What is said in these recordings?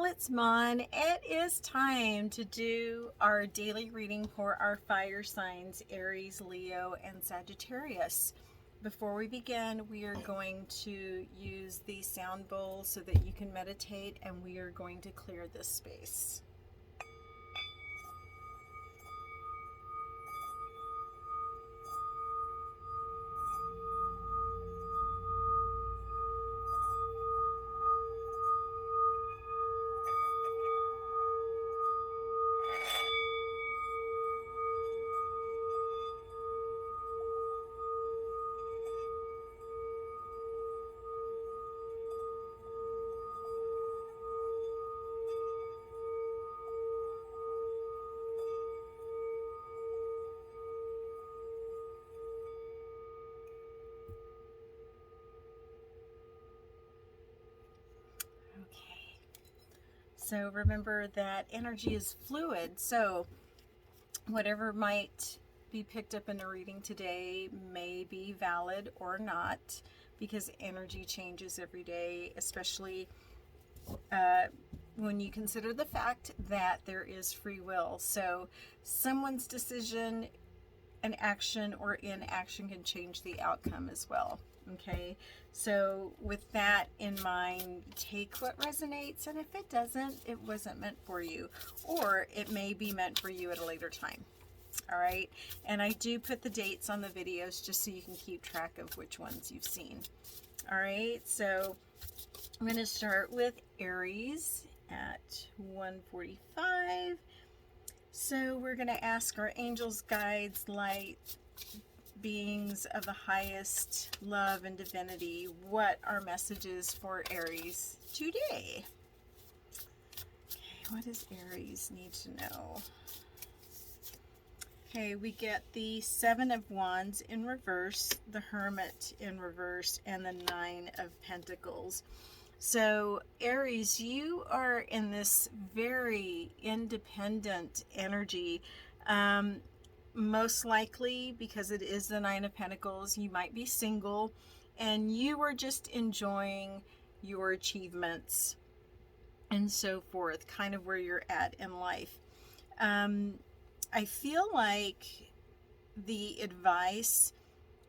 it's Mon. It is time to do our daily reading for our fire signs, Aries, Leo, and Sagittarius. Before we begin, we are going to use the sound bowl so that you can meditate, and we are going to clear this space. Okay, so remember that energy is fluid, so whatever might be picked up in the reading today may be valid or not, because energy changes every day, especially when you consider the fact that there is free will. So someone's decision, an action or inaction can change the outcome as well. Okay, so with that in mind, take what resonates, and if it doesn't, it wasn't meant for you, or it may be meant for you at a later time. All right, and I do put the dates on the videos just so you can keep track of which ones you've seen. All right, so I'm going to start with Aries at 1:45. So we're going to ask our angels, guides, light beings of the highest love and divinity, what are messages for Aries today? Okay, what does Aries need to know? Okay, we get the Seven of Wands in reverse, the Hermit in reverse, and the Nine of Pentacles. So Aries, you are in this very independent energy. Most likely, because it is the Nine of Pentacles, you might be single and you are just enjoying your achievements and so forth, kind of where you're at in life. I feel like the advice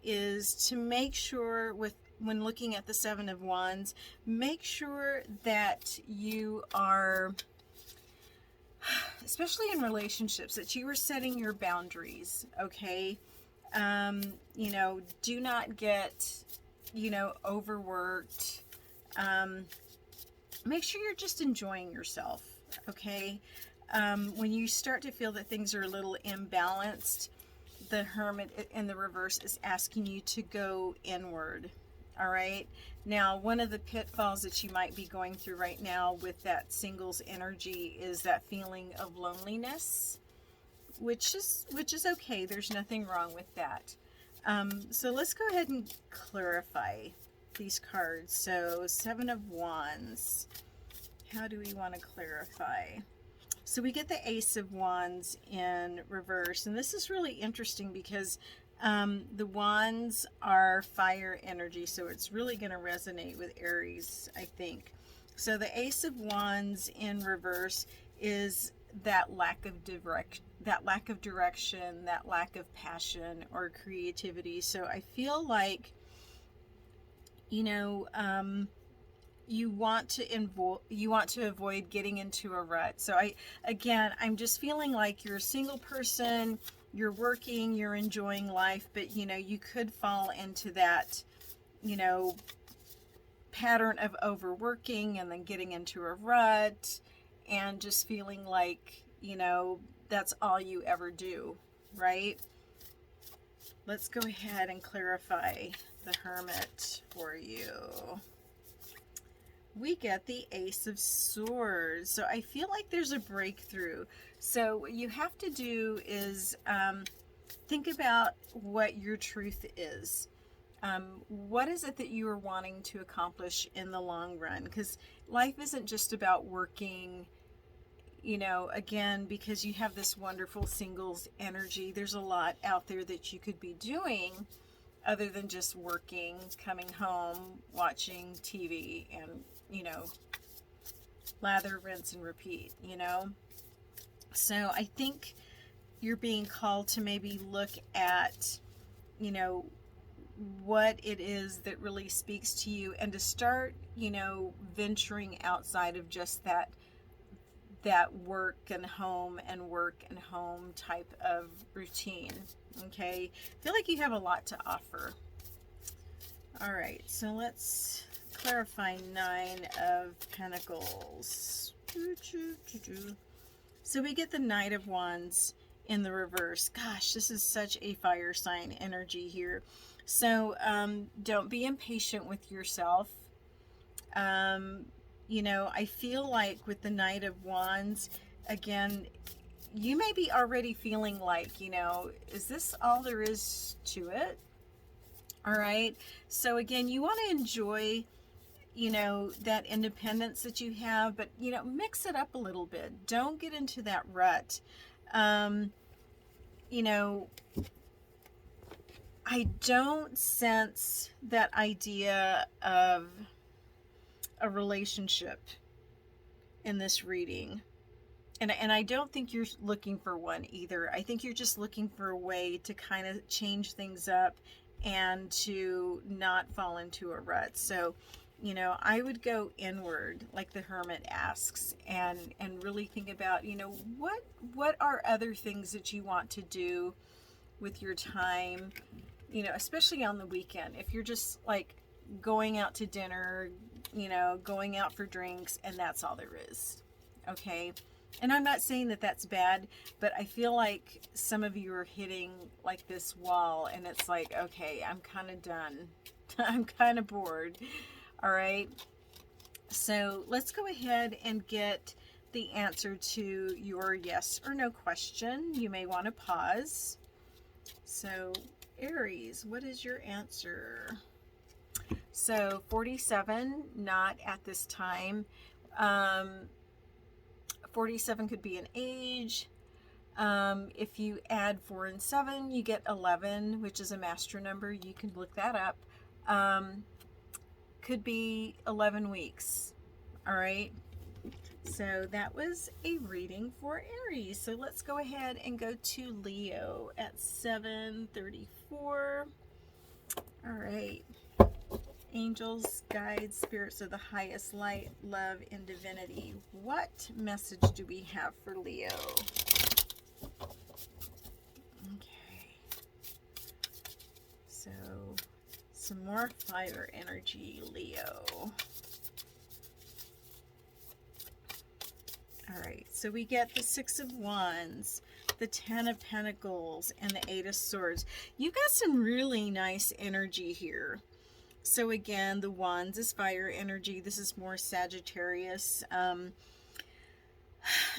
is to make sure when looking at the Seven of Wands, make sure that you are, especially in relationships, that you are setting your boundaries, okay? You know, do not get, overworked. Make sure you're just enjoying yourself, okay? When you start to feel that things are a little imbalanced, the Hermit in the reverse is asking you to go inward. All right. Now, one of the pitfalls that you might be going through right now with that singles energy is that feeling of loneliness, which is okay. There's nothing wrong with that. So let's go ahead and clarify these cards. So Seven of Wands. How do we want to clarify? So we get the Ace of Wands in reverse, and this is really interesting because the wands are fire energy, so it's really going to resonate with Aries, I think. So the Ace of Wands in reverse is that lack of direction, that lack of passion or creativity. So I feel like, you want to avoid getting into a rut. So I'm just feeling like you're a single person, you're working, you're enjoying life, but you could fall into that, pattern of overworking and then getting into a rut and just feeling like, that's all you ever do, right? Let's go ahead and clarify the Hermit for you. We get the Ace of Swords. So I feel like there's a breakthrough. So what you have to do is think about what your truth is. What is it that you are wanting to accomplish in the long run? Because life isn't just about working, again, because you have this wonderful singles energy. There's a lot out there that you could be doing other than just working, coming home, watching TV, and lather, rinse, and repeat, you know? So I think you're being called to maybe look at, you know, what it is that really speaks to you, and to start, you know, venturing outside of just that work and home type of routine. Okay, I feel like you have a lot to offer. All right, so let's clarify 9 of Pentacles. So we get the Knight of Wands in the reverse. Gosh, this is such a fire sign energy here. So don't be impatient with yourself. You know, I feel like with the Knight of Wands, again, you may be already feeling like, you know, is this all there is to it? All right. So again, you want to enjoy, you know, that independence that you have, but, you know, mix it up a little bit. Don't get into that rut. You know, I don't sense that idea of a relationship in this reading. And I don't think you're looking for one either. I think you're just looking for a way to kind of change things up and to not fall into a rut. So, you know, I would go inward, like the Hermit asks, and really think about, you know, what are other things that you want to do with your time, you know, especially on the weekend. If you're just like going out to dinner, you know, going out for drinks, and that's all there is. Okay. And I'm not saying that that's bad, but I feel like some of you are hitting like this wall, and it's like, okay, I'm kind of done. I'm kind of bored. All right. So let's go ahead and get the answer to your yes or no question. You may want to pause. So Aries, what is your answer? So 47, not at this time. 47 could be an age. If you add 4 and 7, you get 11, which is a master number. You can look that up. Could be 11 weeks. All right. So that was a reading for Aries. So let's go ahead and go to Leo at 7:34. All right. Angels, guides, spirits of the highest light, love, and divinity. What message do we have for Leo? Okay. So, some more fire energy, Leo. All right. So we get the 6 of Wands, the 10 of Pentacles, and the 8 of Swords. You got some really nice energy here. So again, the Wands is fire energy. This is more Sagittarius.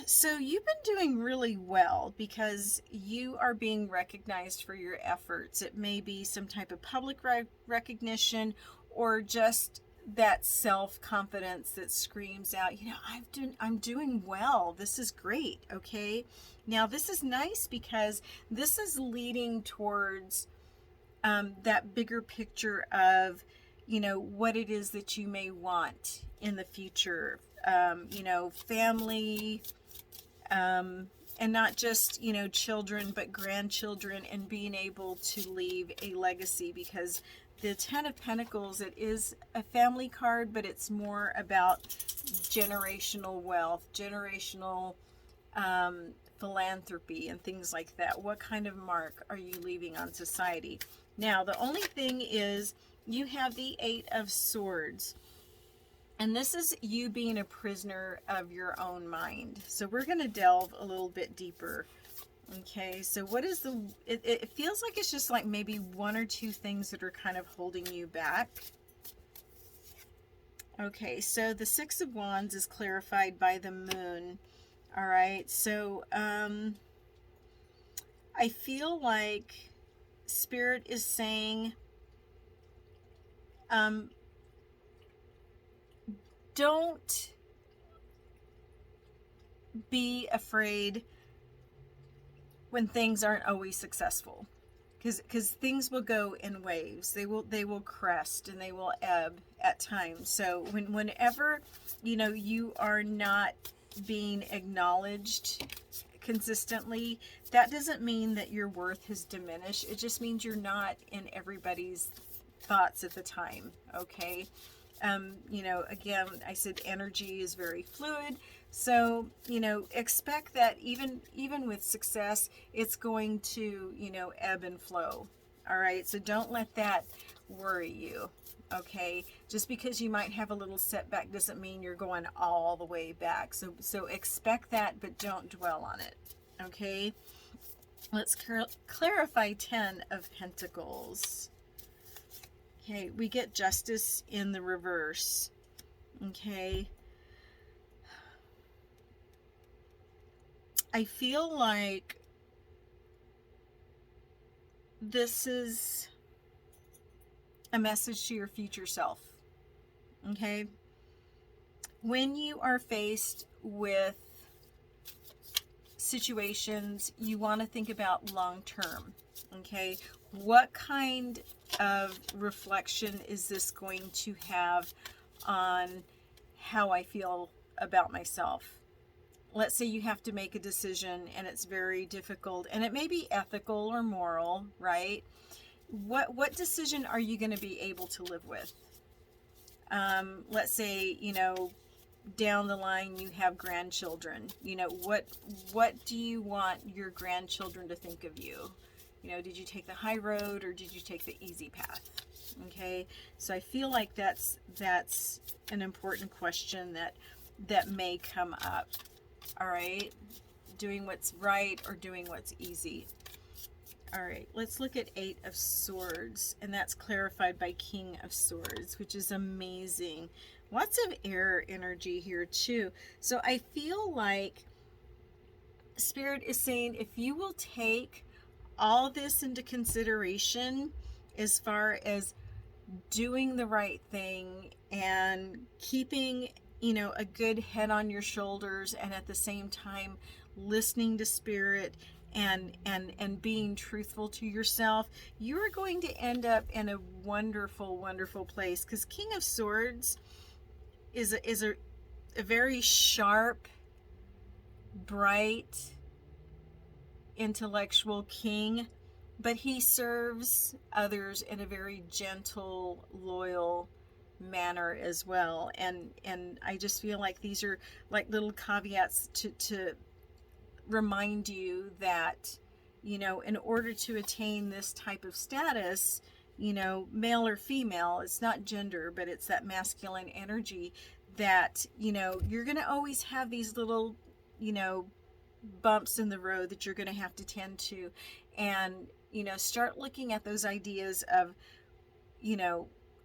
So you've been doing really well because you are being recognized for your efforts. It may be some type of public recognition, or just that self-confidence that screams out, you know, I'm doing well. This is great. Okay. Now this is nice because this is leading towards that bigger picture of, you know, what it is that you may want in the future, you know, family, and not just, you know, children, but grandchildren, and being able to leave a legacy, because the 10 of Pentacles, it is a family card, but it's more about generational wealth, generational philanthropy, and things like that. What kind of mark are you leaving on society? Now, the only thing is you have the 8 of Swords, and this is you being a prisoner of your own mind. So we're going to delve a little bit deeper. Okay, so what is it feels like it's just like maybe 1 or 2 things that are kind of holding you back. Okay, so the 6 of Wands is clarified by the Moon. All right, so I feel like Spirit is saying, don't be afraid when things aren't always successful. because things will go in waves. They will crest and they will ebb at times. So whenever you are not being acknowledged consistently, that doesn't mean that your worth has diminished. It just means you're not in everybody's thoughts at the time. Okay. Again, I said energy is very fluid. So, expect that even with success, it's going to, ebb and flow. All right. So don't let that worry you. Okay. Just because you might have a little setback doesn't mean you're going all the way back. So expect that, but don't dwell on it. Okay. Let's clarify 10 of Pentacles. Okay, we get Justice in the reverse. Okay. I feel like this is a message to your future self. Okay. When you are faced with situations, you want to think about long term. Okay. What kind of reflection is this going to have on how I feel about myself? Let's say you have to make a decision and it's very difficult, and it may be ethical or moral, right? What decision are you going to be able to live with? Let's say, down the line you have grandchildren. What do you want your grandchildren to think of you? Did you take the high road or did you take the easy path? Okay, so I feel like that's an important question that may come up. All right, doing what's right or doing what's easy. All right, let's look at 8 of Swords, and that's clarified by King of Swords, which is amazing. Lots of air energy here too. So I feel like Spirit is saying, if you will take all this into consideration as far as doing the right thing and keeping, a good head on your shoulders, and at the same time listening to Spirit and being truthful to yourself, you're going to end up in a wonderful, wonderful place. Because King of Swords is a very sharp, bright, intellectual king, but he serves others in a very gentle, loyal manner as well. And I just feel like these are like little caveats to remind you that, in order to attain this type of status, male or female, it's not gender, but it's that masculine energy that, you're going to always have these little, bumps in the road that you're going to have to tend to. And, start looking at those ideas of,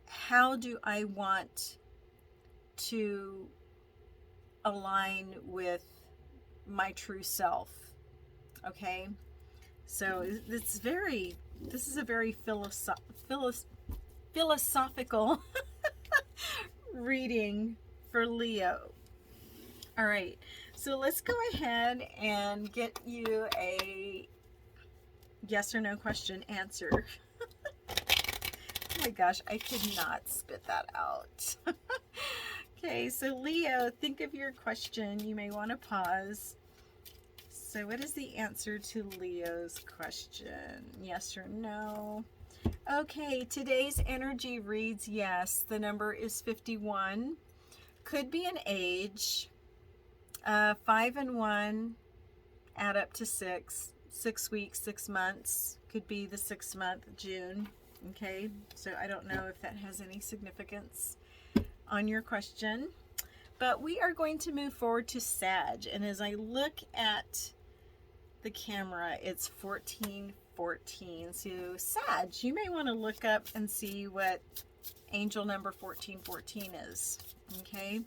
how do I want to align with my true self? Okay, so this is a very philosophical reading for Leo. All right, so let's go ahead and get you a yes or no question answer. Oh my gosh, I could not spit that out. Okay, so Leo, think of your question. You may want to pause. So what is the answer to Leo's question? Yes or no? Okay, today's energy reads yes. The number is 51. Could be an age. 5 and 1 add up to 6. 6 weeks, 6 months. Could be the 6th month, June. Okay, so I don't know if that has any significance on your question. But we are going to move forward to Sag. And as I look at the camera, it's 1414. So Sag, you may want to look up and see what angel number 1414 is. Okay,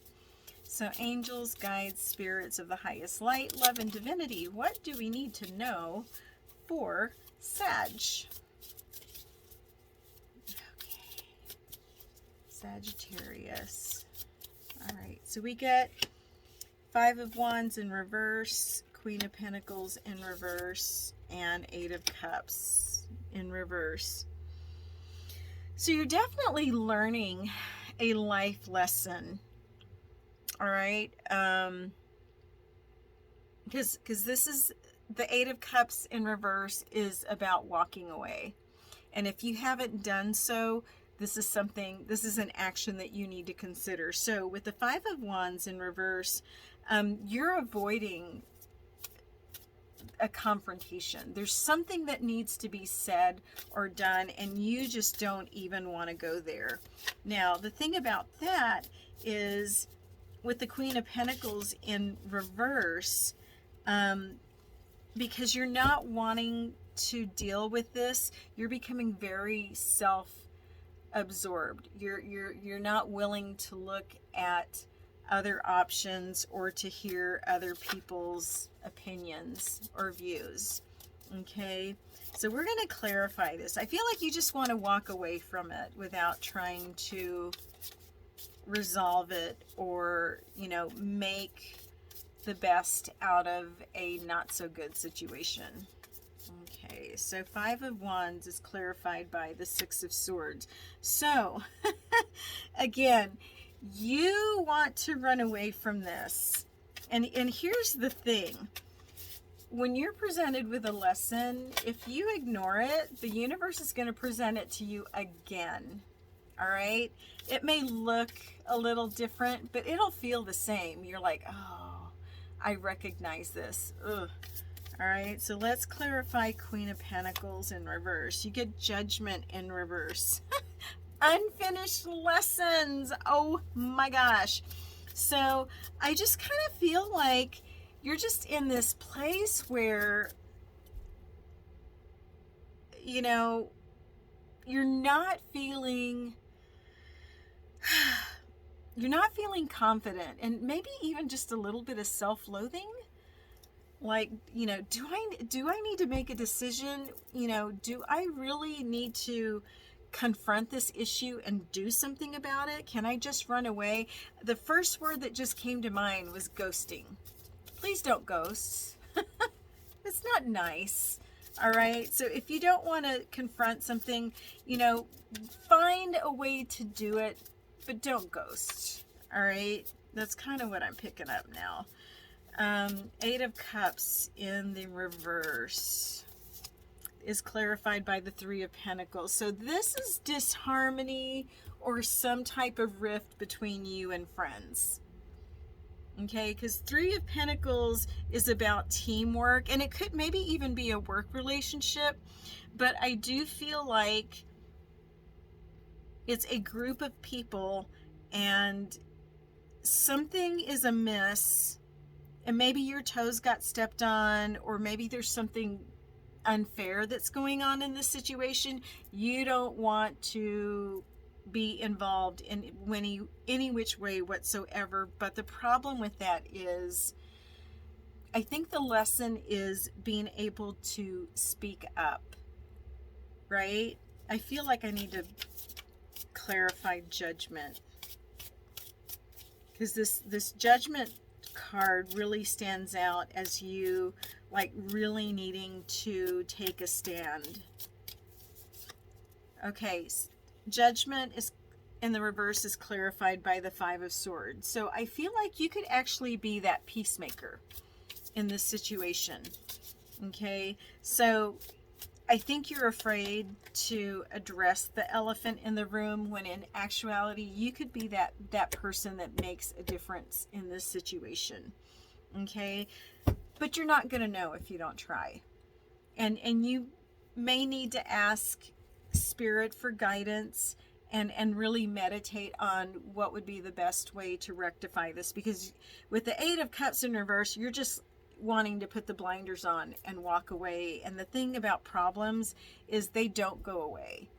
so angels, guides, spirits of the highest light, love, and divinity. What do we need to know for Sag? Okay, Sagittarius. All right, so we get 5 of Wands in reverse, Queen of Pentacles in reverse, and 8 of Cups in reverse. So you're definitely learning a life lesson. All right. Because this is the Eight of Cups in reverse is about walking away. And if you haven't done so, this is an action that you need to consider. So with the Five of Wands in reverse, you're avoiding a confrontation. There's something that needs to be said or done, and you just don't even want to go there. Now, the thing about that is with the Queen of Pentacles in reverse, because you're not wanting to deal with this, you're becoming very self-absorbed. You're not willing to look at other options or to hear other people's opinions or views. Okay, so we're going to clarify this. I feel like you just want to walk away from it without trying to resolve it or, you know, make the best out of a not so good situation. Okay, so Five of Wands is clarified by the Six of Swords. So again, you want to run away from this. And here's the thing. When you're presented with a lesson, if you ignore it, the universe is going to present it to you again. All right? It may look a little different, but it'll feel the same. You're like, oh, I recognize this. Ugh. All right, so let's clarify Queen of Pentacles in reverse. You get Judgment in reverse. Unfinished lessons. Oh my gosh. So I just kind of feel like you're just in this place where, you know, you're not feeling confident, and maybe even just a little bit of self-loathing. Like, you know, do I need to make a decision? You know, do I really need to confront this issue and do something about it? Can I just run away? The first word that just came to mind was ghosting. Please don't ghost. It's not nice. All right. So if you don't want to confront something, you know, find a way to do it, but don't ghost. All right. That's kind of what I'm picking up now. Eight of Cups in the reverse is clarified by the Three of Pentacles. So this is disharmony or some type of rift between you and friends. Okay, because Three of Pentacles is about teamwork, and it could maybe even be a work relationship, but I do feel like it's a group of people and something is amiss, and maybe your toes got stepped on, or maybe there's something unfair that's going on in this situation. You don't want to be involved in any which way whatsoever. But the problem with that is, I think the lesson is being able to speak up, right? I feel like I need to clarify Judgment, because this Judgment card really stands out as you like really needing to take a stand. Okay, Judgment is in the reverse is clarified by the Five of Swords. So I feel like you could actually be that peacemaker in this situation. Okay, so I think you're afraid to address the elephant in the room, when in actuality you could be that person that makes a difference in this situation. Okay, but you're not going to know if you don't try, and you may need to ask Spirit for guidance and really meditate on what would be the best way to rectify this, because with the Eight of Cups in reverse, you're just wanting to put the blinders on and walk away. And the thing about problems is they don't go away.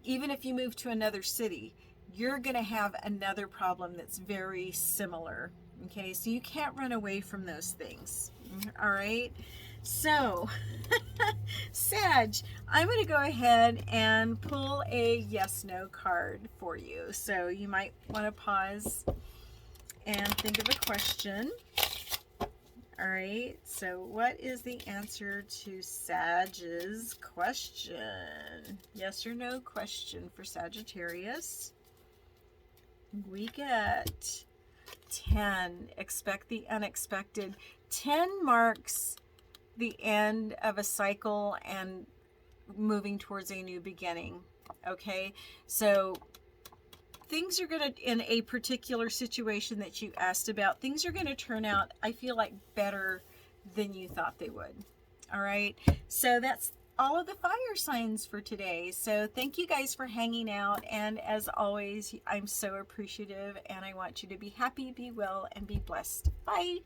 Even if you move to another city, you're going to have another problem that's very similar. Okay, so you can't run away from those things. All right, so Sag, I'm going to go ahead and pull a yes/no card for you. So you might want to pause and think of a question. All right, so what is the answer to Sag's question? Yes or no question for Sagittarius. We get 10. Expect the unexpected. 10 marks the end of a cycle and moving towards a new beginning. Okay, so things are going to, in a particular situation that you asked about, things are going to turn out, I feel like, better than you thought they would. All right, so that's all of the fire signs for today. So thank you guys for hanging out, and as always, I'm so appreciative, and I want you to be happy, be well, and be blessed. Bye.